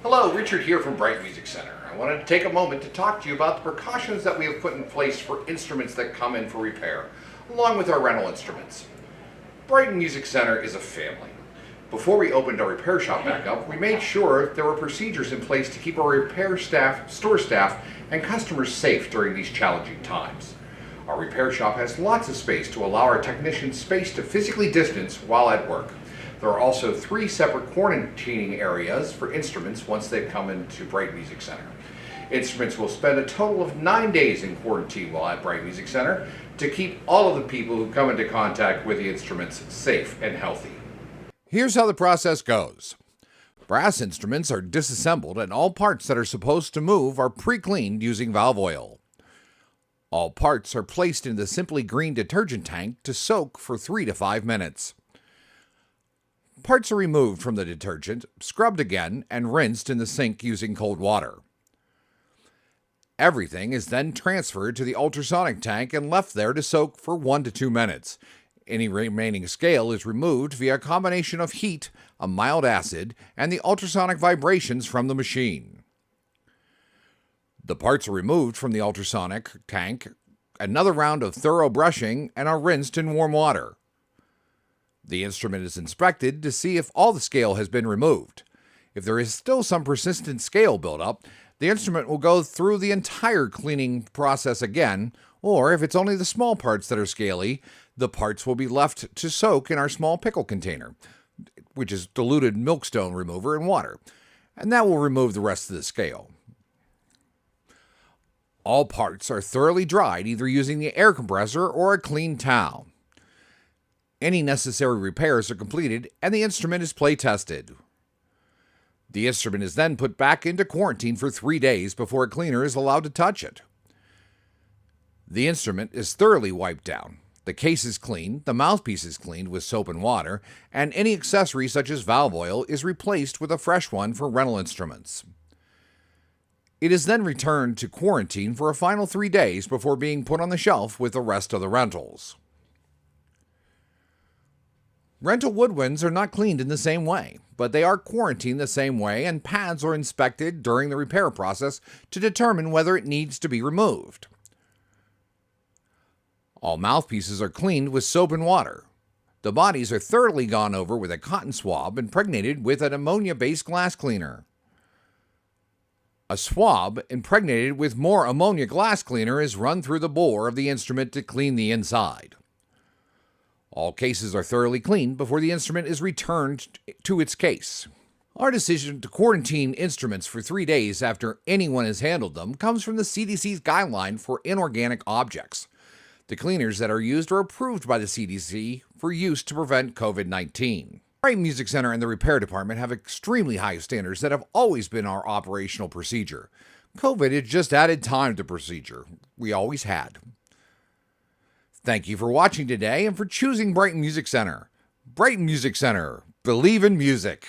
Hello, Richard here from Bright Music Center. I wanted to take a moment to talk to you about the precautions that we have put in place for instruments that come in for repair, along with our rental instruments. Brighton Music Center is a family. Before we opened our repair shop back up, we made sure there were procedures in place to keep our repair staff, store staff, and customers safe during these challenging times. Our repair shop has lots of space to allow our technicians space to physically distance while at work. There are also 3 separate quarantining areas for instruments once they come into Bright Music Center. Instruments will spend a total of 9 days in quarantine while at Bright Music Center to keep all of the people who come into contact with the instruments safe and healthy. Here's how the process goes. Brass instruments are disassembled and all parts that are supposed to move are pre-cleaned using valve oil. All parts are placed in the Simply Green detergent tank to soak for 3 to 5 minutes. Parts are removed from the detergent, scrubbed again, and rinsed in the sink using cold water. Everything is then transferred to the ultrasonic tank and left there to soak for 1 to 2 minutes. Any remaining scale is removed via a combination of heat, a mild acid, and the ultrasonic vibrations from the machine. The parts are removed from the ultrasonic tank, another round of thorough brushing, and are rinsed in warm water. The instrument is inspected to see if all the scale has been removed. If there is still some persistent scale buildup, the instrument will go through the entire cleaning process again, or if it's only the small parts that are scaly, the parts will be left to soak in our small pickle container, which is diluted milkstone remover and water, and that will remove the rest of the scale. All parts are thoroughly dried either using the air compressor or a clean towel. Any necessary repairs are completed and the instrument is play tested. The instrument is then put back into quarantine for 3 days before a cleaner is allowed to touch it. The instrument is thoroughly wiped down. The case is cleaned, the mouthpiece is cleaned with soap and water, and any accessory such as valve oil is replaced with a fresh one for rental instruments. It is then returned to quarantine for a final 3 days before being put on the shelf with the rest of the rentals. Rental woodwinds are not cleaned in the same way, but they are quarantined the same way and pads are inspected during the repair process to determine whether it needs to be removed. All mouthpieces are cleaned with soap and water. The bodies are thoroughly gone over with a cotton swab impregnated with an ammonia-based glass cleaner. A swab impregnated with more ammonia glass cleaner is run through the bore of the instrument to clean the inside. All cases are thoroughly cleaned before the instrument is returned to its case. Our decision to quarantine instruments for 3 days after anyone has handled them comes from the CDC's guideline for inorganic objects. The cleaners that are used are approved by the CDC for use to prevent COVID-19. Bright Music Center and the repair department have extremely high standards that have always been our operational procedure. COVID has just added time to procedure. We always had. Thank you for watching today and for choosing Bright Music Center. Bright Music Center. Believe in music.